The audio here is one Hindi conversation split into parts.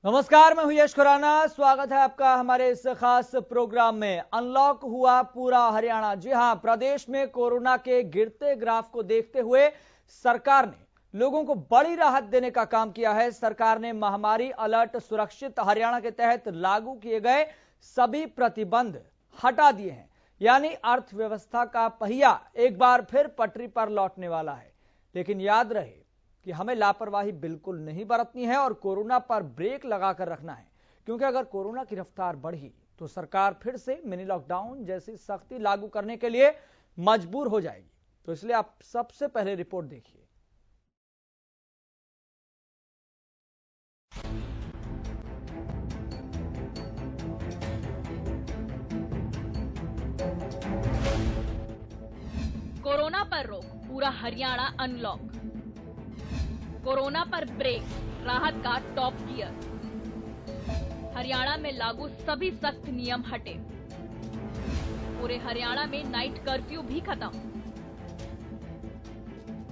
नमस्कार, मैं हूं यश खुराना। स्वागत है आपका हमारे इस खास प्रोग्राम में। अनलॉक हुआ पूरा हरियाणा। जी हां, प्रदेश में कोरोना के गिरते ग्राफ को देखते हुए सरकार ने लोगों को बड़ी राहत देने का काम किया है। सरकार ने महामारी अलर्ट सुरक्षित हरियाणा के तहत लागू किए गए सभी प्रतिबंध हटा दिए हैं, यानी अर्थव्यवस्था का पहिया एक बार फिर पटरी पर लौटने वाला है। लेकिन याद रहे कि हमें लापरवाही बिल्कुल नहीं बरतनी है और कोरोना पर ब्रेक लगाकर रखना है, क्योंकि अगर कोरोना की रफ्तार बढ़ी तो सरकार फिर से मिनी लॉकडाउन जैसी सख्ती लागू करने के लिए मजबूर हो जाएगी। तो इसलिए आप सबसे पहले रिपोर्ट देखिए। कोरोना पर रोक, पूरा हरियाणा अनलॉक। कोरोना पर ब्रेक, राहत का टॉप गियर। हरियाणा में लागू सभी सख्त नियम हटे। पूरे हरियाणा में नाइट कर्फ्यू भी खत्म।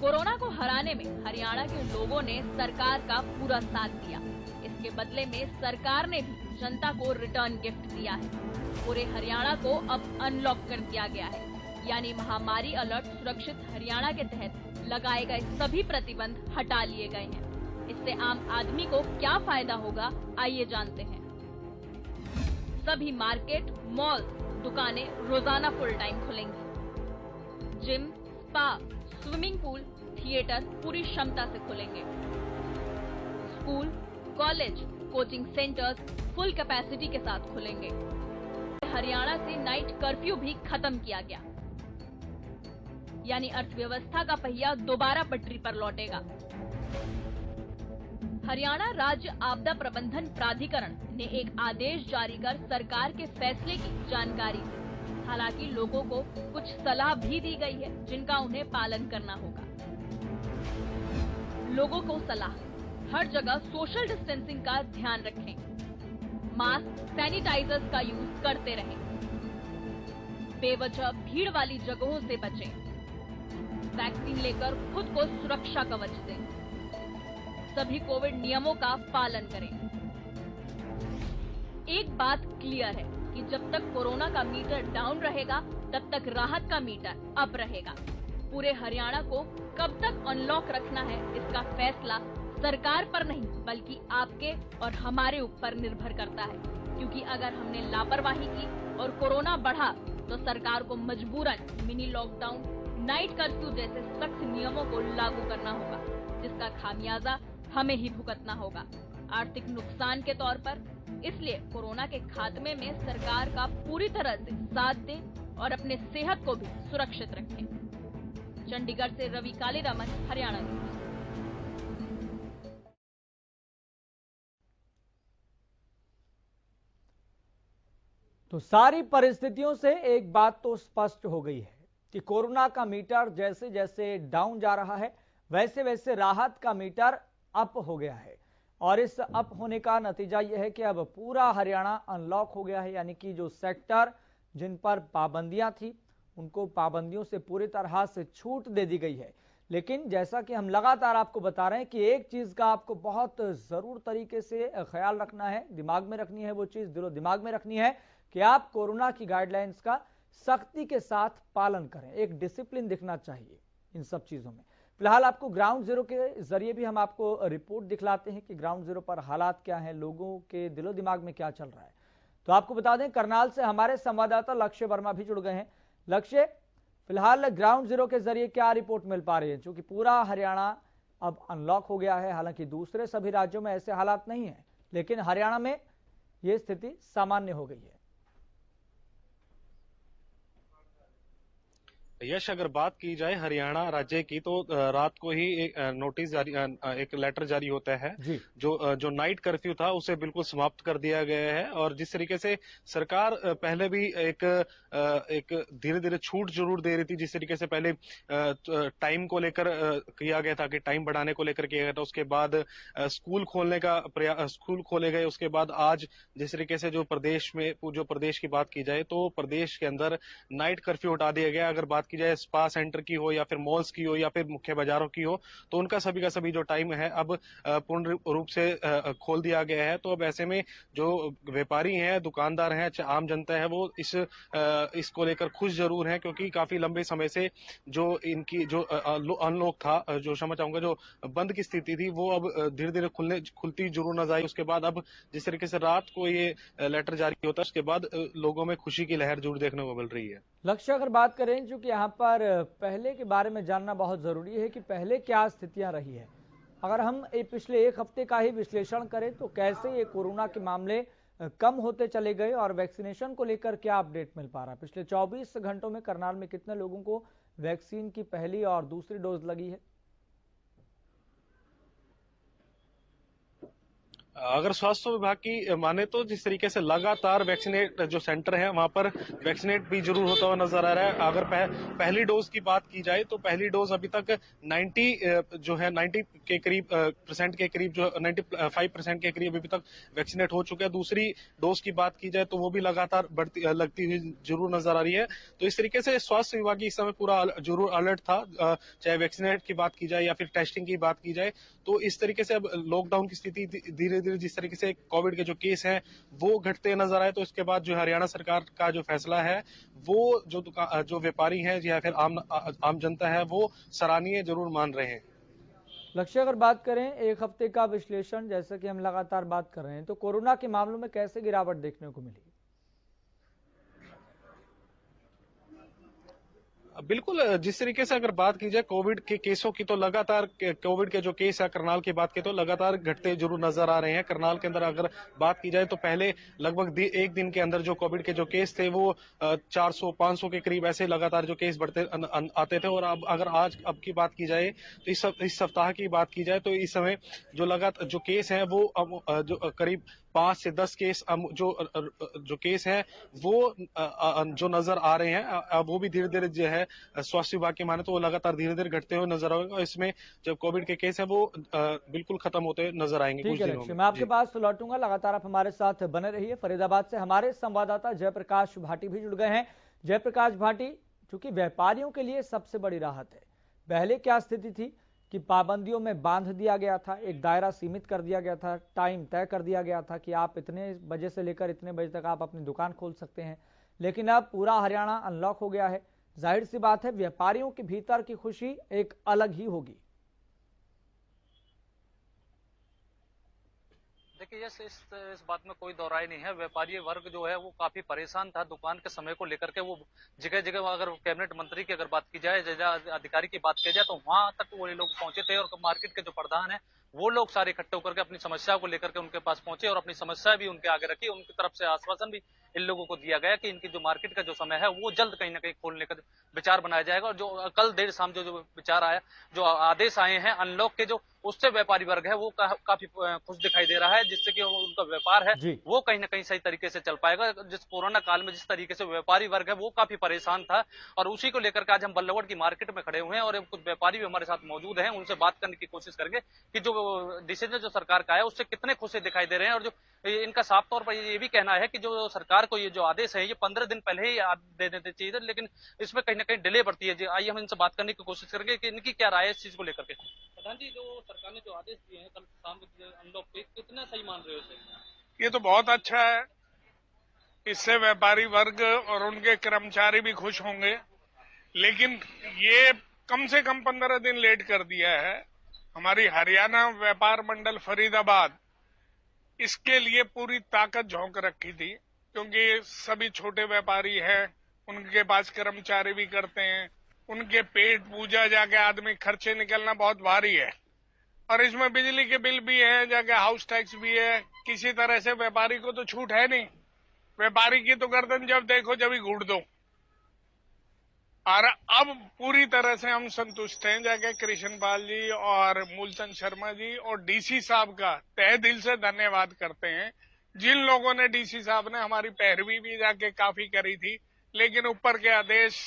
कोरोना को हराने में हरियाणा के लोगों ने सरकार का पूरा साथ दिया। इसके बदले में सरकार ने भी जनता को रिटर्न गिफ्ट दिया है। पूरे हरियाणा को अब अनलॉक कर दिया गया है, यानी महामारी अलर्ट सुरक्षित हरियाणा के तहत लगाए गए सभी प्रतिबंध हटा लिए गए हैं। इससे आम आदमी को क्या फायदा होगा, आइए जानते हैं। सभी मार्केट, मॉल, दुकानें रोजाना फुल टाइम खुलेंगी। Gym, spa, swimming pool, theatre पूरी क्षमता से खुलेंगे। School, college, coaching centres full capacity के साथ खुलेंगे। हरियाणा से नाइट कर्फ्यू भी खत्म किया गया, यानी अर्थव्यवस्था का पहिया दोबारा पटरी पर लौटेगा। हरियाणा राज्य आपदा प्रबंधन प्राधिकरण ने एक आदेश जारी कर सरकार के फैसले की जानकारी दी। हालांकि लोगों को कुछ सलाह भी दी गई है, जिनका उन्हें पालन करना होगा। लोगों को सलाह, हर जगह सोशल डिस्टेंसिंग का ध्यान रखें। मास्क, सैनिटाइजर्स का यूज करते रहें। बेवजह भीड़ वाली जगहों से बचें। वैक्सीन लेकर खुद को सुरक्षा कवच दें। सभी कोविड नियमों का पालन करें। एक बात क्लियर है कि जब तक कोरोना का मीटर डाउन रहेगा, तब तक राहत का मीटर अप रहेगा। पूरे हरियाणा को कब तक अनलॉक रखना है, इसका फैसला सरकार पर नहीं बल्कि आपके और हमारे ऊपर निर्भर करता है। क्योंकि अगर हमने लापरवाही की और कोरोना बढ़ा तो सरकार को मजबूरन मिनी लॉकडाउन, नाइट कर्फ्यू जैसे सख्त नियमों को लागू करना होगा, जिसका खामियाजा हमें ही भुगतना होगा, आर्थिक नुकसान के तौर पर। इसलिए कोरोना के खात्मे में सरकार का पूरी तरह से साथ दें और अपने सेहत को भी सुरक्षित रखें। चंडीगढ़ से रवि कालीरामन, हरियाणा न्यूज। तो सारी परिस्थितियों से एक बात तो स्पष्ट हो गई है कि कोरोना का मीटर जैसे जैसे डाउन जा रहा है, वैसे वैसे राहत का मीटर अप हो गया है। और इस अप होने का नतीजा यह है कि अब पूरा हरियाणा अनलॉक हो गया है, यानी कि जो सेक्टर जिन पर पाबंदियां थी, उनको पाबंदियों से पूरी तरह से छूट दे दी गई है। लेकिन जैसा कि हम लगातार आपको बता रहे हैं कि एक चीज का आपको बहुत जरूर तरीके से ख्याल रखना है, दिमाग में रखनी है। वो चीज दिलो दिमाग में रखनी है कि आप कोरोना की गाइडलाइंस का सख्ती के साथ पालन करें। एक डिसिप्लिन दिखना चाहिए इन सब चीजों में। फिलहाल आपको ग्राउंड जीरो के जरिए भी हम आपको रिपोर्ट दिखलाते हैं कि ग्राउंड जीरो पर हालात क्या हैं, लोगों के दिलो दिमाग में क्या चल रहा है। तो आपको बता दें, करनाल से हमारे संवाददाता लक्ष्य वर्मा भी जुड़ गए हैं। लक्ष्य, फिलहाल ग्राउंड जीरो के जरिए क्या रिपोर्ट मिल पा रही है? क्योंकि पूरा हरियाणा अब अनलॉक हो गया है, हालांकि दूसरे सभी राज्यों में ऐसे हालात नहीं है, लेकिन हरियाणा में यह स्थिति सामान्य हो गई है। यश, अगर बात की जाए हरियाणा राज्य की तो रात को ही एक नोटिस जारी, एक लेटर जारी होता है। जो नाइट कर्फ्यू था उसे बिल्कुल समाप्त कर दिया गया है। और जिस तरीके से सरकार पहले भी एक धीरे धीरे छूट जरूर दे रही थी, जिस तरीके से पहले टाइम को लेकर किया गया था कि टाइम बढ़ाने को लेकर किया गया था। उसके बाद स्कूल खोले गए। उसके बाद आज जिस तरीके से जो प्रदेश की बात की जाए तो प्रदेश के अंदर नाइट कर्फ्यू हटा दिया गया। अगर बात की जाए स्पा सेंटर की हो या फिर मॉल्स की हो या फिर मुख्य बाजारों की हो, तो उनका सभी का सभी जो टाइम है अब पूर्ण रूप से खोल दिया गया है। तो अब ऐसे में जो व्यापारी हैं, दुकानदार हैं, आम जनता है, वो इसको लेकर खुश जरूर हैं, क्योंकि काफी लंबे समय से जो इनकी जो अनलॉक था, जो क्षमा चाहूंगा, जो बंद की स्थिति थी, वो अब धीरे धीरे खुलती जरूर नजर आई। उसके बाद अब जिस तरीके से रात को ये लेटर जारी होता है, उसके बाद लोगों में खुशी की लहर जरूर देखने को मिल रही है। लक्ष्य, अगर बात करें, चूंकि यहाँ पर पहले के बारे में जानना बहुत जरूरी है कि पहले क्या स्थितियां रही है। अगर हम पिछले एक हफ्ते का ही विश्लेषण करें तो कैसे ये कोरोना के मामले कम होते चले गए और वैक्सीनेशन को लेकर क्या अपडेट मिल पा रहा है? पिछले 24 घंटों में करनाल में कितने लोगों को वैक्सीन की पहली और दूसरी डोज लगी है? अगर स्वास्थ्य विभाग की माने तो जिस तरीके से लगातार वैक्सीनेट जो सेंटर है वहां पर वैक्सीनेट भी जरूर होता हुआ नजर आ रहा है। अगर पहली डोज की बात की जाए तो पहली डोज अभी तक 90 के करीब परसेंट के करीब, जो 95% के करीब अभी तक वैक्सीनेट हो चुका है। दूसरी डोज की बात की जाए तो वो भी लगातार लगती हुई जरूर नजर आ रही है। तो इस तरीके से स्वास्थ्य विभाग इस समय पूरा जरूर अलर्ट था, चाहे वैक्सीनेट की बात की जाए या फिर टेस्टिंग की बात की जाए। तो इस तरीके से अब लॉकडाउन की स्थिति धीरे धीरे जिस तरीके से कोविड के जो केस हैं वो घटते नजर आए, तो इसके बाद जो हरियाणा सरकार का जो फैसला है वो जो व्यापारी हैं या फिर आम जनता है वो सराहनीय जरूर मान रहे हैं। लक्ष्य, अगर बात करें एक हफ्ते का विश्लेषण, जैसे कि हम लगातार बात कर रहे हैं, तो कोरोना के मामलों में कैसे गिरावट देखने को मिली? बिल्कुल, जिस तरीके से अगर बात की जाए कोविड के केसों की, तो लगातार कोविड के जो केस है करनाल की बात की तो लगातार घटते जरूर नजर आ रहे हैं। करनाल के अंदर अगर बात की जाए तो पहले लगभग एक दिन के अंदर जो कोविड के जो केस थे वो 400-500 के करीब ऐसे लगातार जो केस बढ़ते आते थे। और अब अगर अब की बात की जाए तो इस सप्ताह की बात की जाए तो इस समय जो लगातार जो केस हैं वो जो करीब 5 से 10 केस जो केस हैं वो जो नजर आ रहे हैं, वो भी धीरे धीरे जो है स्वास्थ्य विभाग के माने तो वो लगातार धीरे धीरे घटते हुए नजर आएंगे। और इसमें जब कोविड के केस है वो बिल्कुल खत्म होते नजर आएंगे कुछ दिनों में। मैं आपके पास लौटूंगा, लगातार आप हमारे साथ बने रहिए। फरीदाबाद से हमारे संवाददाता जयप्रकाश भाटी भी जुड़ गए हैं। जयप्रकाश भाटी, चूंकि व्यापारियों के लिए सबसे बड़ी राहत है, पहले क्या स्थिति थी कि पाबंदियों में बांध दिया गया था, एक दायरा सीमित कर दिया गया था, टाइम तय कर दिया गया था कि आप इतने बजे से लेकर इतने बजे तक आप अपनी दुकान खोल सकते हैं, लेकिन अब पूरा हरियाणा अनलॉक हो गया है। जाहिर सी बात है व्यापारियों के भीतर की खुशी एक अलग ही होगी। देखिए, इस बात में कोई दो राय नहीं है। व्यापारी वर्ग जो है वो काफी परेशान था दुकान के समय को लेकर के। वो जगह जगह, अगर कैबिनेट मंत्री की अगर बात की जाए, अधिकारी की बात की जाए, तो वहां तक वो लोग पहुंचे थे। और मार्केट के जो प्रधान है वो लोग सारे इकट्ठे होकर के अपनी समस्या को लेकर के उनके पास पहुंचे और अपनी समस्या भी उनके आगे रखी। उनकी तरफ से आश्वासन भी इन लोगों को दिया गया कि इनकी जो मार्केट का जो समय है वो जल्द कहीं ना कहीं खोलने का विचार बनाया जाएगा। और जो कल देर शाम जो विचार आया, जो आदेश आए हैं अनलॉक के, जो उससे व्यापारी वर्ग है वो काफी खुश दिखाई दे रहा है, जिससे कि उनका व्यापार है वो कहीं ना कहीं सही तरीके से चल पाएगा। जिस कोरोना काल में जिस तरीके से व्यापारी वर्ग है वो काफी परेशान था, और उसी को लेकर के आज हम बल्लभगढ़ की मार्केट में खड़े हुए हैं और कुछ व्यापारी भी हमारे साथ मौजूद हैं। उनसे बात करने की कोशिश करेंगे कि जो डिसीजन जो सरकार का है उससे कितने खुश दिखाई दे रहे हैं। और जो इनका साफ तौर पर ये भी कहना है कि जो सरकार को ये जो आदेश है ये 15 दिन पहले ही दे देते चाहिए, लेकिन इसमें कहीं ना कहीं डिले बढ़ती है। आइए हम इनसे बात करने की कोशिश करेंगे कि इनकी क्या राय है इस चीज को लेकर के। प्रधान जी, जो सरकार ने जो आदेश दिए हैं कल शाम को अनलॉक के, कितना सही मान रहे हो इसे? ये तो बहुत अच्छा है। इससे व्यापारी वर्ग और उनके कर्मचारी भी खुश होंगे, लेकिन ये कम से कम 15 दिन लेट कर दिया है। हमारी हरियाणा व्यापार मंडल फरीदाबाद इसके लिए पूरी ताकत झोंक रखी थी, क्योंकि सभी छोटे व्यापारी हैं, उनके पास कर्मचारी भी करते हैं, उनके पेट पूजा जाके आदमी खर्चे निकलना बहुत भारी है। और इसमें बिजली के बिल भी है, जाके हाउस टैक्स भी है। किसी तरह से व्यापारी को तो छूट है नहीं। व्यापारी की तो गर्दन जब देखो जब ही घूट दो। और अब पूरी तरह से हम संतुष्ट हैं। जाके कृष्णपाल जी और मूलचंद शर्मा जी और डीसी साहब का तहे दिल से धन्यवाद करते हैं। जिन लोगों ने, डीसी साहब ने हमारी पैरवी भी जाके काफी करी थी, लेकिन ऊपर के आदेश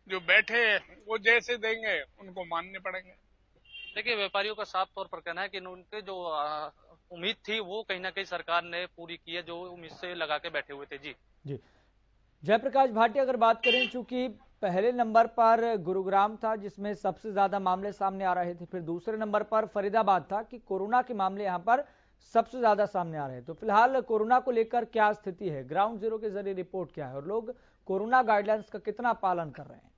जो बैठे वो जैसे देंगे उनको मानने पड़ेंगे। देखिए, व्यापारियों का साफ तौर पर कहना है कि उनके जो उम्मीद थी वो कहीं ना कहीं सरकार ने पूरी की है, जो उम्मीद से लगा के बैठे हुए थे। जी जयप्रकाश भाटी, अगर बात करें, चूंकि पहले नंबर पर गुरुग्राम था जिसमें सबसे ज्यादा मामले सामने आ रहे थे, फिर दूसरे नंबर पर फरीदाबाद था कि कोरोना के मामले यहां पर सबसे ज्यादा सामने आ रहे हैं। तो फिलहाल कोरोना को लेकर क्या स्थिति है, ग्राउंड जीरो के जरिए रिपोर्ट क्या है और लोग कोरोना गाइडलाइंस का कितना पालन कर रहे हैं?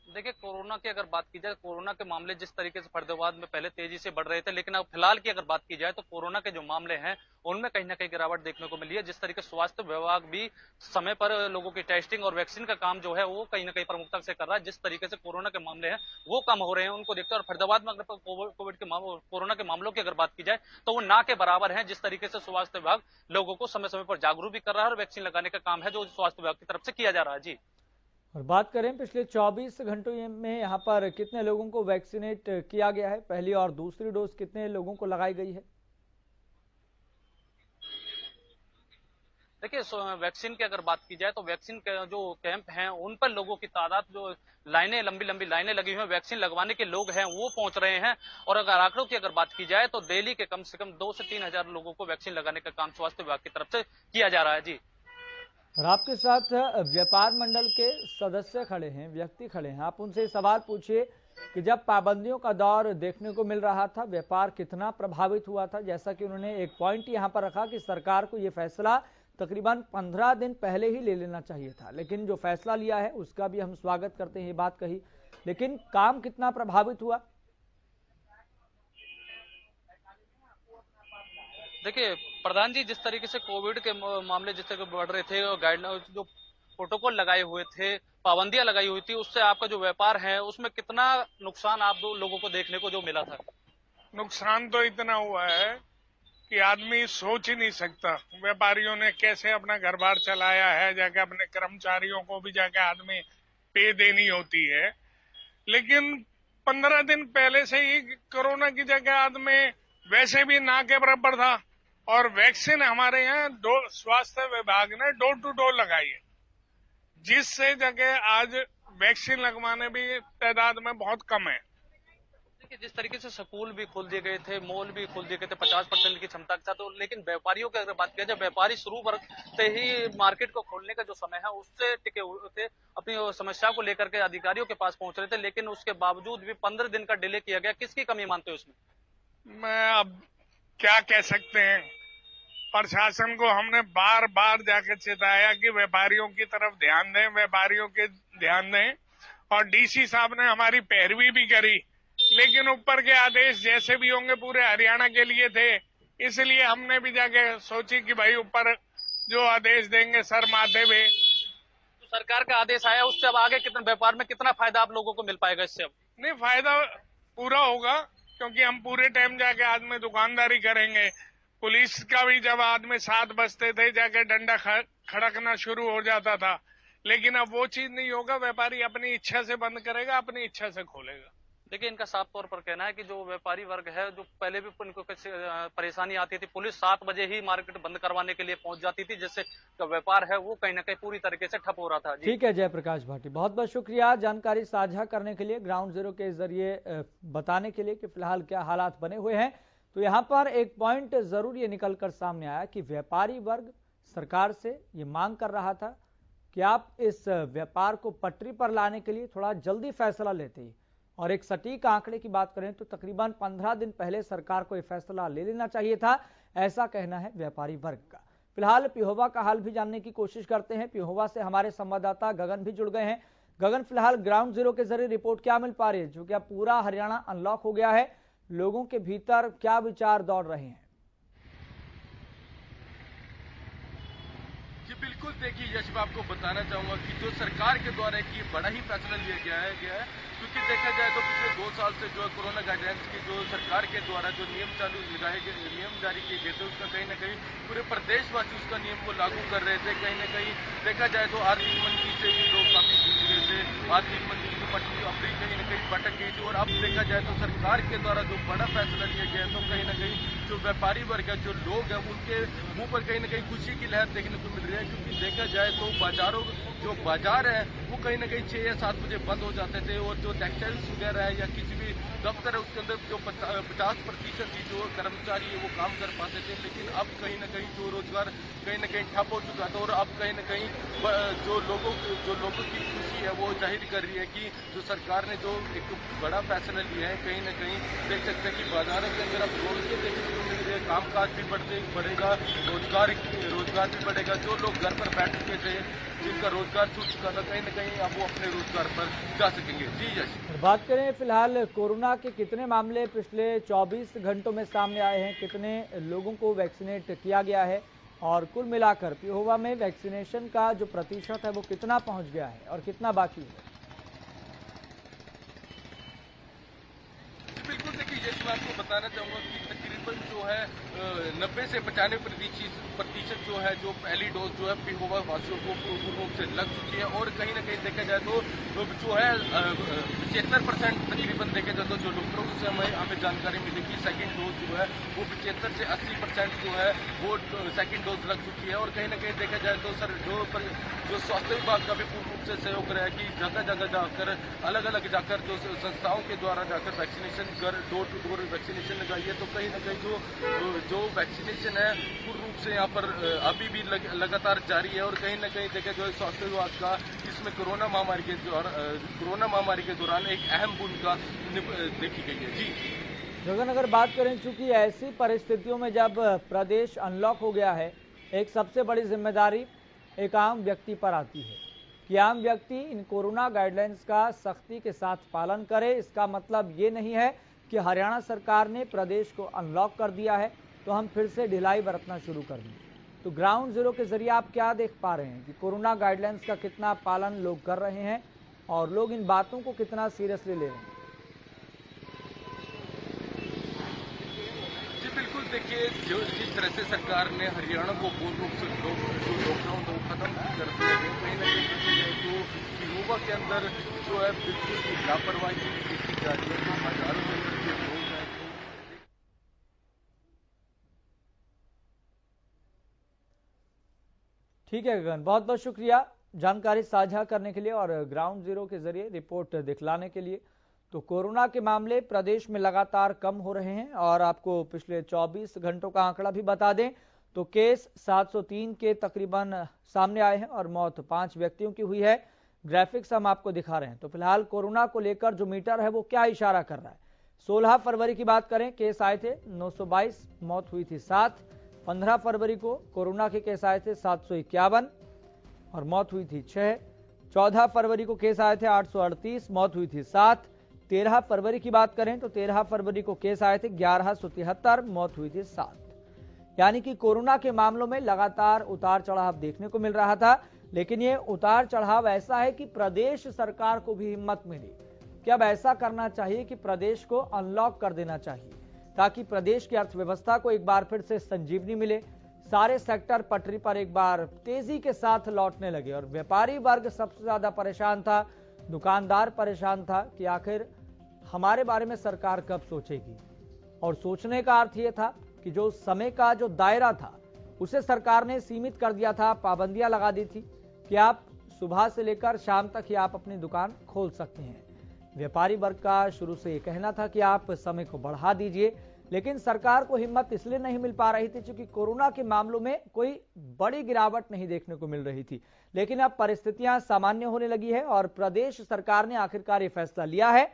देखिए, कोरोना की अगर बात की जाए, कोरोना के मामले जिस तरीके से फरीदाबाद में पहले तेजी से बढ़ रहे थे, लेकिन अब फिलहाल की अगर बात की जाए तो कोरोना के जो मामले हैं उनमें कहीं ना कहीं गिरावट देखने को मिली है। जिस तरीके से स्वास्थ्य विभाग भी समय पर लोगों की टेस्टिंग और वैक्सीन का काम जो है वो कहीं ना कहीं प्रमुखता से कर रहा है। जिस तरीके से कोरोना के मामले हैं वो कम हो रहे हैं, उनको देखते हैं। और फरीदाबाद में अगर कोविड के कोरोना के मामलों की अगर बात की जाए तो वो ना के बराबर है। जिस तरीके से स्वास्थ्य विभाग लोगों को समय समय पर जागरूक भी कर रहा है और वैक्सीन लगाने का काम है जो स्वास्थ्य विभाग की तरफ से किया जा रहा है। जी, और बात करें पिछले 24 घंटों में यहाँ पर कितने लोगों को वैक्सीनेट किया गया है, पहली और दूसरी डोज कितने लोगों को लगाई गई है? देखिए, वैक्सीन की अगर बात की जाए तो वैक्सीन के जो कैंप हैं उन पर लोगों की तादाद, जो लाइनें लंबी लंबी लाइनें लगी हुई हैं, वैक्सीन लगवाने के लोग हैं वो पहुंच रहे हैं। और अगर आंकड़ों की अगर बात की जाए तो डेली के कम से कम 2 से 3 हजार लोगों को वैक्सीन लगाने का काम स्वास्थ्य विभाग की तरफ से किया जा रहा है। जी, और आपके साथ व्यापार मंडल के सदस्य खड़े हैं, व्यक्ति खड़े हैं, आप उनसे सवाल पूछिए कि जब पाबंदियों का दौर देखने को मिल रहा था व्यापार कितना प्रभावित हुआ था। जैसा कि उन्होंने एक पॉइंट यहां पर रखा कि सरकार को यह फैसला तकरीबन 15 दिन पहले ही ले लेना चाहिए था, लेकिन जो फैसला लिया है उसका भी हम स्वागत करते हैं, ये बात कही। लेकिन काम कितना प्रभावित हुआ? देखिए प्रधान जी, जिस तरीके से कोविड के मामले जिस तरह बढ़ रहे थे और गाइडलाइन जो प्रोटोकॉल लगाए हुए थे, पाबंदियां लगाई हुई थी, उससे आपका जो व्यापार है उसमें कितना नुकसान आप लोगों को देखने को जो मिला था? नुकसान तो इतना हुआ है कि आदमी सोच ही नहीं सकता। व्यापारियों ने कैसे अपना घर बार चलाया है, जाके अपने कर्मचारियों को भी जाके आदमी पे देनी होती है। लेकिन 15 दिन पहले से ही कोरोना की जगह आदमी वैसे भी ना के बराबर था और वैक्सीन हमारे यहाँ स्वास्थ्य विभाग ने डोर टू डोर लगाई है, जिससे जगह आज वैक्सीन लगवाने भी तादाद में बहुत कम है। देखिए, जिस तरीके से स्कूल भी खोल दिए गए थे, मॉल भी खोल दिए गए थे 50% की क्षमता के साथ, तो लेकिन व्यापारियों की अगर बात किया जाए, व्यापारी शुरू वर्ग से ही मार्केट को खोलने का जो समय है उससे टिके हुए थे, अपनी समस्या को लेकर के अधिकारियों के पास पहुंच रहे थे, लेकिन उसके बावजूद भी 15 दिन का डिले किया गया। किसकी कमी मानते हो इसमें? मैं अब क्या कह सकते हैं, प्रशासन को हमने बार बार जाकर चेताया कि व्यापारियों की तरफ ध्यान दें, व्यापारियों के ध्यान दें, और डीसी साहब ने हमारी पैरवी भी करी, लेकिन ऊपर के आदेश जैसे भी होंगे पूरे हरियाणा के लिए थे, इसलिए हमने भी जाके सोची कि भाई ऊपर जो आदेश देंगे सर माथे पे। तो सरकार का आदेश आया, उससे अब आगे कितना व्यापार में कितना फायदा आप लोगों को मिल पाएगा इससे? अब नहीं, फायदा पूरा होगा क्योंकि हम पूरे टाइम जाके आदमी दुकानदारी करेंगे। पुलिस का भी जब आदमी 7 बजते थे जाके डंडा खड़कना शुरू हो जाता था, लेकिन अब वो चीज नहीं होगा। व्यापारी अपनी इच्छा से बंद करेगा, अपनी इच्छा से खोलेगा। देखिए, इनका साफ तौर पर कहना है कि जो व्यापारी वर्ग है, जो पहले भी उनको परेशानी आती थी, पुलिस 7 बजे ही मार्केट बंद करवाने के लिए पहुंच जाती थी, जिससे जो व्यापार है वो कहीं ना कहीं पूरी तरीके से ठप हो रहा था। ठीक है जयप्रकाश भाटी, बहुत बहुत शुक्रिया जानकारी साझा करने के लिए, ग्राउंड जीरो के जरिए बताने के लिए कि फिलहाल क्या हालात बने हुए हैं। तो यहाँ पर एक पॉइंट जरूर ये निकल कर सामने आया कि व्यापारी वर्ग सरकार से ये मांग कर रहा था कि आप इस व्यापार को पटरी पर लाने के लिए थोड़ा जल्दी फैसला लेते ही, और एक सटीक आंकड़े की बात करें तो तकरीबन 15 दिन पहले सरकार को यह फैसला ले लेना चाहिए था, ऐसा कहना है व्यापारी वर्ग का। फिलहाल पिहोवा का हाल भी जानने की कोशिश करते हैं। पिहोवा से हमारे संवाददाता गगन भी जुड़ गए हैं। गगन, फिलहाल ग्राउंड जीरो के जरिए रिपोर्ट क्या मिल पा रही है, जो कि अब पूरा हरियाणा अनलॉक हो गया है, लोगों के भीतर क्या विचार दौड़ रहे हैं? जी बिल्कुल, देखिए यश, मैं आपको बताना चाहूंगा कि जो सरकार के द्वारा एक बड़ा ही फैसला लिया गया है क्योंकि देखा जाए तो पिछले 2 साल से जो कोरोना गाइडलाइंस की जो सरकार के द्वारा जो नियम जारी किए गए थे, उसका कहीं ना कहीं पूरे प्रदेशवासी उसका नियम को लागू कर रहे थे। कहीं ना कहीं देखा जाए तो आर्थिक मंदी से भी लोग काफी जूझ रहे थे, आर्थिक मंदी की पटरी अपनी कहीं ना कहीं भटक गई थी। और अब देखा जाए तो सरकार के द्वारा जो बड़ा फैसला लिया गया है, तो कहीं ना कहीं जो व्यापारी वर्ग है, जो लोग हैं, उनके मुंह पर कहीं ना कहीं खुशी की लहर देखने को मिल रही है। क्योंकि देखा जाए तो बाजार है वो कहीं ना कहीं 6 या 7 बजे बंद हो जाते थे, और जो टेक्सटाइल्स वगैरह है या किसी भी दफ्तर है उसके अंदर जो 50% ही जो कर्मचारी है वो काम कर पाते थे, लेकिन अब कहीं ना कहीं जो रोजगार कहीं ना कहीं ठप हो चुका था और अब कहीं ना कहीं जो लोगों की खुशी है वो जाहिर कर रही है कि जो सरकार ने जो एक बड़ा फैसला लिया है, कहीं ना कहीं देख सकते हैं कि बाजारों के अंदर अब रौनकें देखने को मिल रही है, कामकाज भी बढ़ेगा, रोजगार भी बढ़ेगा। जो लोग घर पर बैठ चुके थे, जिनका रोजगार छूट चुका था, कहीं ना कहीं अब वो अपने रोजगार पर जा सकेंगे। जी यश, बात करें फिलहाल कोरोना के कितने मामले पिछले 24 घंटों में सामने आए हैं, कितने लोगों को वैक्सीनेट किया गया है और कुल मिलाकर पिहोवा में वैक्सीनेशन का जो प्रतिशत है वो कितना पहुंच गया है और कितना बाकी है? बिल्कुल देखिए, जैसे मैं आपको बताना चाहूंगा कि तकरीबन जो है 90 से 95% जो है जो पहली डोज जो है पिहोवा वासियों को पूर्ण रूप से लग चुकी है और कहीं ना कहीं देखा जाए तो जो है 75% तकरीबन देखे जाए तो जो डॉक्टरों से हमें जानकारी मिली कि सेकंड डोज जो है वो 75 से 80% जो है वो सेकंड डोज लग चुकी है। और कहीं ना कहीं देखा जाए तो सर जो स्वास्थ्य विभाग का भी पूर्ण रूप से सहयोग रहा है कि जगह जगह जाकर अलग अलग जाकर जो संस्थाओं के द्वारा जाकर वैक्सीनेशन कर डोर टू डोर वैक्सीनेशन लगाई है। तो कहीं ना कहीं जो वैक्सीनेशन है पूर्ण रूप से यहाँ पर अभी भी लगातार जारी है और कहीं ना कहीं देखा जो स्वास्थ्य विभाग का इसमें कोरोना महामारी के दौरान एक अहम भूमिका देखी गई है। जी गगन, अगर बात करें चूंकि ऐसी परिस्थितियों में जब प्रदेश अनलॉक हो गया है, एक सबसे बड़ी जिम्मेदारी एक आम व्यक्ति पर आती है कि आम व्यक्ति इन कोरोना गाइडलाइंस का सख्ती के साथ पालन करे। इसका मतलब ये नहीं है कि हरियाणा सरकार ने प्रदेश को अनलॉक कर दिया है तो हम फिर से ढिलाई बरतना शुरू कर दें। तो ग्राउंड जीरो के जरिए आप क्या देख पा रहे हैं कि कोरोना गाइडलाइंस का कितना पालन लोग कर रहे हैं और लोग इन बातों को कितना सीरियसली ले रहे हैं? बिल्कुल देखिए, जिस तरह से सरकार ने हरियाणा को पूर्ण रूप से लॉकडाउन को खत्म कर दिया है, कहीं ना कहीं जो पिहोवा के अंदर जो है बिल्कुल लापरवाही देखी जा रही है। तो हजारों के अंदर जो लोग हैं ठीक है गगन, बहुत बहुत शुक्रिया जानकारी साझा करने के लिए और ग्राउंड जीरो के जरिए रिपोर्ट दिखलाने के लिए। तो कोरोना के मामले प्रदेश में लगातार कम हो रहे हैं और आपको पिछले 24 घंटों का आंकड़ा भी बता दें तो केस 703 के तकरीबन सामने आए हैं और मौत 5 व्यक्तियों की हुई है। ग्राफिक्स हम आपको दिखा रहे हैं। तो फिलहाल कोरोना को लेकर जो मीटर है वो क्या इशारा कर रहा है? 16 फरवरी की बात करें, केस आए थे 922, मौत हुई थी 7। 15 फरवरी को कोरोना के केस आए थे 751 और मौत हुई थी 6। 14 फरवरी को केस आए थे 838, मौत हुई थी 7। 13 फरवरी की बात करें तो 13 फरवरी को केस आए थे 1173, मौत हुई थी 7। यानी कि कोरोना के मामलों में लगातार उतार चढ़ाव देखने को मिल रहा था, लेकिन ये उतार चढ़ाव ऐसा है कि प्रदेश सरकार को भी हिम्मत मिली कि अब ऐसा करना चाहिए कि प्रदेश को अनलॉक कर देना चाहिए ताकि प्रदेश की अर्थव्यवस्था को एक बार फिर से संजीवनी मिले, सारे सेक्टर पटरी पर एक बार तेजी के साथ लौटने लगे। और व्यापारी वर्ग सबसे ज्यादा परेशान था, दुकानदार परेशान था कि आखिर हमारे बारे में सरकार कब सोचेगी। और सोचने का अर्थ यह था कि जो समय का जो दायरा था उसे सरकार ने सीमित कर दिया था, पाबंदियां लगा दी थी कि आप सुबह से लेकर शाम तक ही आप अपनी दुकान खोल सकते हैं। व्यापारी वर्ग का शुरू से ये कहना था कि आप समय को बढ़ा दीजिए, लेकिन सरकार को हिम्मत इसलिए नहीं मिल पा रही थी क्योंकि कोरोना के मामलों में कोई बड़ी गिरावट नहीं देखने को मिल रही थी। लेकिन अब परिस्थितियां सामान्य होने लगी है और प्रदेश सरकार ने आखिरकार ये फैसला लिया है।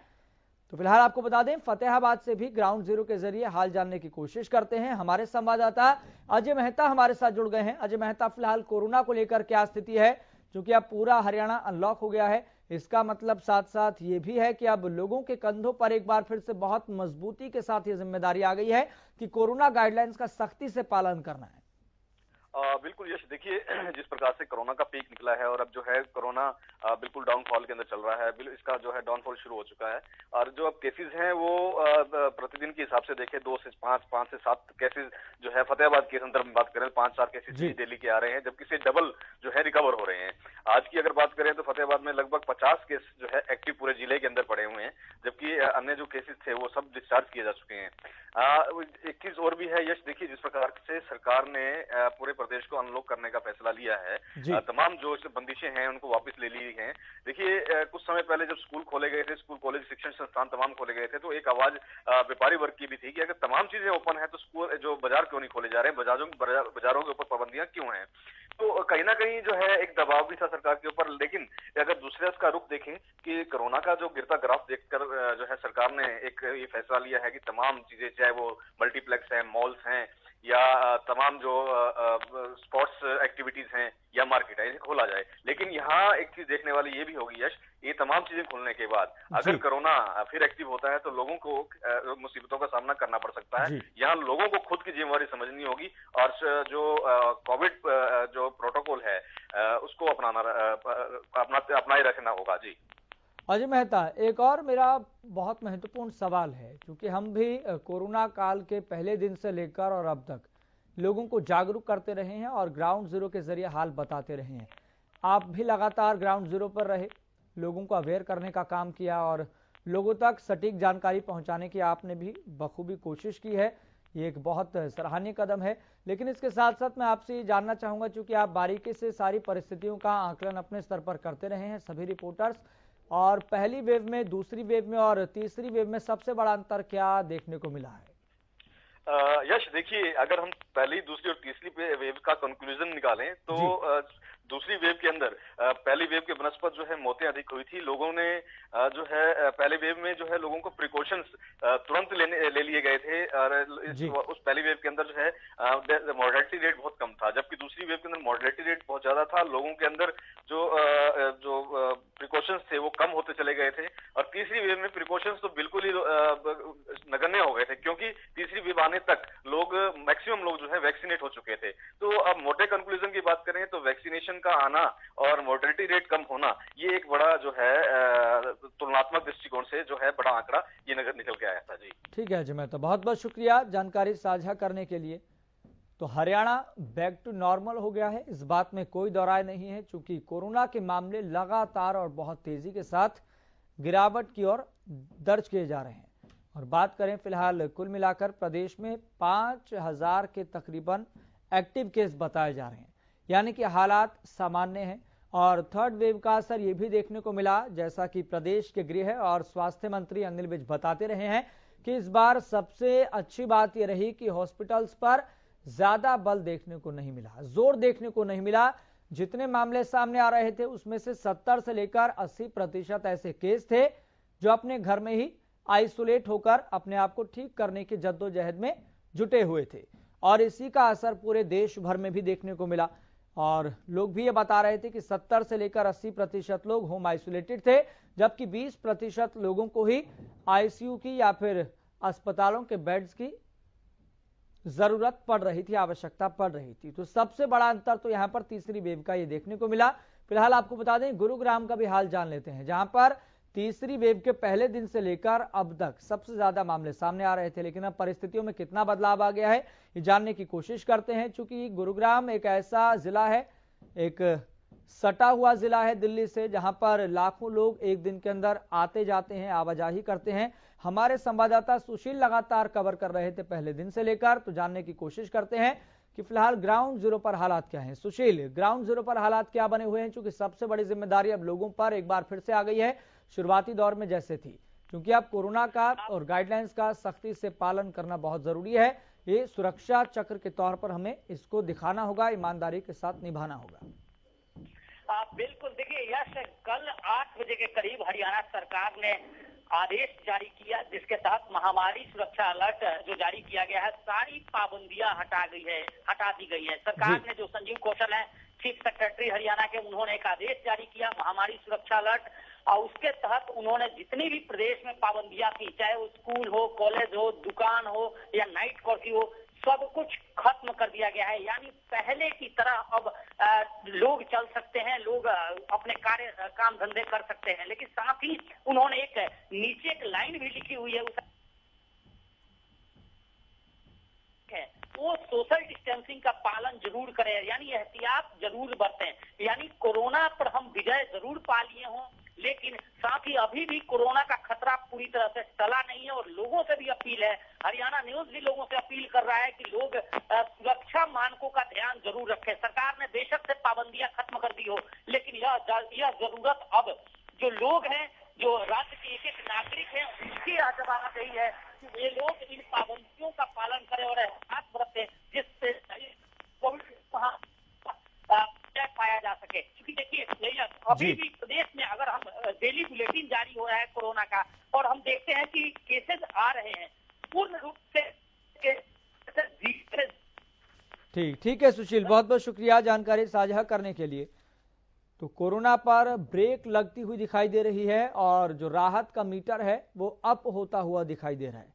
तो फिलहाल आपको बता दें, फतेहाबाद से भी ग्राउंड जीरो के जरिए हाल जानने की कोशिश करते हैं। हमारे संवाददाता अजय मेहता हमारे साथ जुड़ गए हैं। अजय मेहता, फिलहाल कोरोना को लेकर क्या स्थिति है? क्योंकि अब पूरा हरियाणा अनलॉक हो गया है, इसका मतलब साथ साथ ये भी है कि अब लोगों के कंधों पर एक बार फिर से बहुत मजबूती के साथ ये जिम्मेदारी आ गई है कि कोरोना गाइडलाइंस का सख्ती से पालन करना है। बिल्कुल यश, देखिए जिस प्रकार से कोरोना का पीक निकला है और अब जो है कोरोना बिल्कुल डाउनफॉल के अंदर चल रहा है, इसका जो है डाउनफॉल शुरू हो चुका है और जो अब केसेस हैं वो प्रतिदिन के हिसाब से देखें 2 से 5 से 7 केसेस जो है फतेहाबाद के संदर्भ में बात करें 5-4 केसेस डेली के आ रहे हैं, जबकि से डबल जो है रिकवर हो रहे हैं। आज की अगर बात करें तो फतेहाबाद में लगभग 50 केस जो है एक्टिव पूरे जिले के अंदर पड़े हुए हैं, जबकि अन्य जो केसेस थे वो सब डिस्चार्ज किए जा चुके हैं। एक चीज और भी है यश, देखिए जिस प्रकार से सरकार ने पूरे प्रदेश को अनलॉक करने का फैसला लिया है। तमाम जो बंदिशें हैं उनको वापस ले ली हैं। देखिए कुछ समय पहले जब स्कूल खोले गए थे, स्कूल कॉलेज शिक्षण संस्थान तमाम खोले गए थे, तो एक आवाज व्यापारी वर्ग की भी थी कि अगर तमाम चीजें ओपन है तो स्कूल जो बाजार क्यों नहीं खोले जा रहे हैं, बाजारों के ऊपर पाबंदियां क्यों हैं। तो कहीं ना कहीं जो है एक दबाव भी था सरकार के ऊपर। लेकिन अगर दूसरे उसका रुख देखें कि कोरोना का जो गिरता ग्राफ देखकर जो है सरकार ने एक ये फैसला लिया है कि तमाम चीजें, चाहे वो मल्टीप्लेक्स हैं, मॉल्स हैं या तमाम जो स्पोर्ट्स एक्टिविटीज हैं या मार्केट है, इसे खोला जाए। लेकिन यहाँ एक चीज देखने वाली ये भी होगी यश, ये तमाम चीजें खुलने के बाद अगर कोरोना फिर एक्टिव होता है तो लोगों को मुसीबतों का सामना करना पड़ सकता है। यहाँ लोगों को खुद की जिम्मेवारी समझनी होगी और जो कोविड जो प्रोटोकॉल है उसको अपनाए रखना होगा। जी अजय मेहता, एक और मेरा बहुत महत्वपूर्ण सवाल है, क्योंकि हम भी कोरोना काल के पहले दिन से लेकर और अब तक लोगों को जागरूक करते रहे हैं और ग्राउंड जीरो के जरिए हाल बताते रहे हैं। आप भी लगातार ग्राउंड जीरो पर रहे, लोगों को अवेयर करने का काम किया और लोगों तक सटीक जानकारी पहुंचाने की आपने भी बखूबी कोशिश की है। ये एक बहुत सराहनीय कदम है। लेकिन इसके साथ साथ मैं आपसे ये जानना चाहूंगा, चूंकि आप बारीकी से सारी परिस्थितियों का आकलन अपने स्तर पर करते रहे हैं, सभी रिपोर्टर्स, और पहली वेव में, दूसरी वेव में और तीसरी वेव में सबसे बड़ा अंतर क्या देखने को मिला है? यश देखिए, अगर हम पहली, दूसरी और तीसरी वेव का कंक्लूजन निकालें तो दूसरी वेव के अंदर पहली वेव के बनस्पत जो है मौतें अधिक हुई थी। लोगों ने जो है पहले वेव में जो है लोगों को प्रिकॉशंस तुरंत ले लिए गए थे और उस पहली वेव के अंदर जो है मॉर्टेलिटी रेट बहुत कम था, जबकि दूसरी वेव के अंदर मॉर्टेलिटी रेट बहुत ज्यादा था। लोगों के अंदर जो प्रिकॉशंस थे वो कम होते चले गए थे। और तीसरी वेव में प्रिकॉशंस तो बिल्कुल ही नगण्य हो गए थे, क्योंकि तीसरी वेव आने तक मैक्सिमम लोग जो है वैक्सीनेट हो चुके थे। तो अब मोटे कंक्लूजन की बात करें तो वैक्सीनेशन का आना और मोर्टेलिटी रेट कम होना, ये एक बड़ा जो है तुलनात्मक दृष्टिकोण से जो है बड़ा आंकड़ा ये निकल के आया था। जी ठीक है अजय मेहता, बहुत बहुत शुक्रिया जानकारी साझा करने के लिए। तो हरियाणा बैक टू नॉर्मल हो गया है, इस बात में कोई दो राय नहीं है, चूंकि कोरोना के मामले लगातार और बहुत तेजी के साथ गिरावट की ओर दर्ज किए जा रहे हैं। और बात करें फिलहाल कुल मिलाकर प्रदेश में 5000 के तकरीबन एक्टिव केस बताए जा रहे हैं, यानी कि हालात सामान्य हैं। और थर्ड वेव का असर ये भी देखने को मिला, जैसा कि प्रदेश के गृह और स्वास्थ्य मंत्री अनिल विज बताते रहे हैं कि इस बार सबसे अच्छी बात यह रही कि हॉस्पिटल्स पर ज्यादा बल देखने को नहीं मिला, जोर देखने को नहीं मिला। जितने मामले सामने आ रहे थे उसमें से 70 से लेकर 80% ऐसे केस थे जो अपने घर में ही आइसोलेट होकर अपने आप को ठीक करने की जद्दोजहद में जुटे हुए थे। और इसी का असर पूरे देश भर में भी देखने को मिला। और लोग भी ये बता रहे थे कि 70 से लेकर 80% लोग होम आइसोलेटेड थे, जबकि 20% लोगों को ही आईसीयू की या फिर अस्पतालों के बेड्स की जरूरत पड़ रही थी, आवश्यकता पड़ रही थी। तो सबसे बड़ा अंतर तो यहां पर तीसरी वेव का ये देखने को मिला। फिलहाल आपको बता दें गुरुग्राम का भी हाल जान लेते हैं, जहां पर तीसरी वेव के पहले दिन से लेकर अब तक सबसे ज्यादा मामले सामने आ रहे थे। लेकिन अब परिस्थितियों में कितना बदलाव आ गया है ये जानने की कोशिश करते हैं। चूंकि गुरुग्राम एक ऐसा जिला है, एक सटा हुआ जिला है दिल्ली से, जहां पर लाखों लोग एक दिन के अंदर आते जाते हैं, आवाजाही करते हैं। हमारे संवाददाता सुशील लगातार कवर कर रहे थे पहले दिन से लेकर, तो जानने की कोशिश करते हैं कि फिलहाल ग्राउंड जीरो पर हालात क्या हैं। सुशील, ग्राउंड जीरो पर हालात क्या बने हुए हैं, क्योंकि सबसे बड़ी जिम्मेदारी अब लोगों पर एक बार फिर से आ गई है, शुरुआती दौर में जैसे थी, क्योंकि अब कोरोना का और गाइडलाइंस का सख्ती से पालन करना बहुत जरूरी है। ये सुरक्षा चक्र के तौर पर हमें इसको दिखाना होगा, ईमानदारी के साथ निभाना होगा। बिल्कुल, देखिए यश, कल 8 बजे के करीब हरियाणा सरकार ने आदेश जारी किया, जिसके तहत महामारी सुरक्षा अलर्ट जो जारी किया गया है, सारी पाबंदियां हटा दी गई है। सरकार ने, जो संजीव कौशल है चीफ सेक्रेटरी हरियाणा के, उन्होंने एक आदेश जारी किया महामारी सुरक्षा अलर्ट, और उसके तहत उन्होंने जितनी भी प्रदेश में पाबंदियां थी, चाहे वो स्कूल हो, कॉलेज हो, दुकान हो या नाइट कर्फ्यू हो, सब कुछ खत्म कर दिया गया है। यानी पहले की तरह अब लोग चल सकते हैं, लोग अपने काम धंधे कर सकते हैं। लेकिन साथ ही उन्होंने एक नीचे एक लाइन भी लिखी हुई है, वो सोशल डिस्टेंसिंग का पालन जरूर करें, यानी एहतियात जरूर बरतें। यानी कोरोना पर हम विजय जरूर पा लिए हों, लेकिन साथ ही अभी भी कोरोना का खतरा पूरी तरह से टला नहीं है और लोगों से भी अपील है, हरियाणा न्यूज भी लोगों से अपील कर रहा है कि लोग सुरक्षा मानकों का ध्यान जरूर रखें। सरकार ने बेशक से पाबंदियां खत्म कर दी हो, लेकिन यह जरूरत अब जो लोग हैं, जो राज्य के एक एक नागरिक हैं, उनकी जब आ गई है कि वे लोग इन पाबंदियों का पालन करें और एहतियात बरतें, जिससे कोविड पाया जा सके। क्योंकि देखिए अभी भी प्रदेश में अगर हम डेली बुलेटिन जारी हो रहा है कोरोना का और हम देखते हैं कि केसेस आ रहे हैं पूर्ण रूप से ठीक है सुशील, बहुत बहुत शुक्रिया जानकारी साझा करने के लिए। तो कोरोना पर ब्रेक लगती हुई दिखाई दे रही है और जो राहत का मीटर है वो अप होता हुआ दिखाई दे रहा है,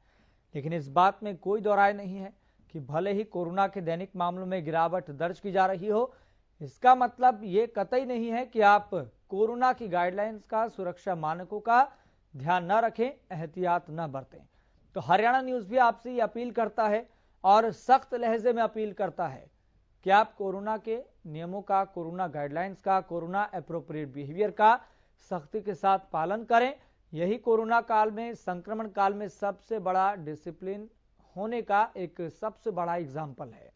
लेकिन इस बात में कोई दो राय नहीं है कि भले ही कोरोना के दैनिक मामलों में गिरावट दर्ज की जा रही हो, इसका मतलब ये कतई नहीं है कि आप कोरोना की गाइडलाइंस का, सुरक्षा मानकों का ध्यान न रखें, एहतियात न बरतें। तो हरियाणा न्यूज भी आपसे ये अपील करता है और सख्त लहजे में अपील करता है कि आप कोरोना के नियमों का, कोरोना गाइडलाइंस का, कोरोना एप्रोप्रिएट बिहेवियर का सख्ती के साथ पालन करें। यही कोरोना काल में, संक्रमण काल में सबसे बड़ा डिसिप्लिन होने का एक सबसे बड़ा एग्जाम्पल है।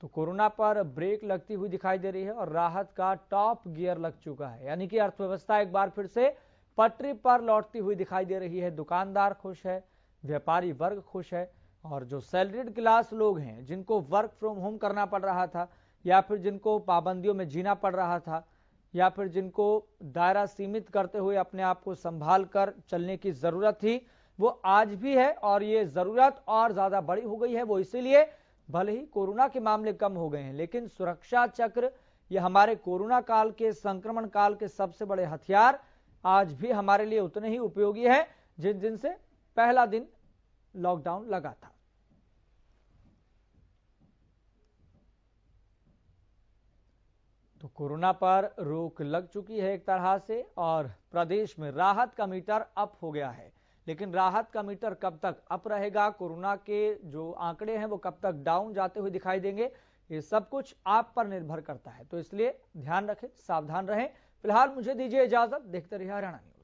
तो कोरोना पर ब्रेक लगती हुई दिखाई दे रही है और राहत का टॉप गियर लग चुका है, यानी कि अर्थव्यवस्था एक बार फिर से पटरी पर लौटती हुई दिखाई दे रही है। दुकानदार खुश है, व्यापारी वर्ग खुश है और जो सैलरीड क्लास लोग हैं, जिनको वर्क फ्रॉम होम करना पड़ रहा था या फिर जिनको पाबंदियों में जीना पड़ रहा था या फिर जिनको दायरा सीमित करते हुए अपने आप को संभाल कर चलने की जरूरत थी, वो आज भी है और ये जरूरत और ज्यादा बड़ी हो गई है। वो इसीलिए भले ही कोरोना के मामले कम हो गए हैं, लेकिन सुरक्षा चक्र, ये हमारे कोरोना काल के, संक्रमण काल के सबसे बड़े हथियार आज भी हमारे लिए उतने ही उपयोगी है जिन दिन से पहला दिन लॉकडाउन लगा था। तो कोरोना पर रोक लग चुकी है एक तरह से और प्रदेश में राहत का मीटर अप हो गया है, लेकिन राहत का मीटर कब तक अप रहेगा, कोरोना के जो आंकड़े हैं वो कब तक डाउन जाते हुए दिखाई देंगे, ये सब कुछ आप पर निर्भर करता है। तो इसलिए ध्यान रखें, सावधान रहें। फिलहाल मुझे दीजिए इजाजत, देखते रहिए हरियाणा न्यूज।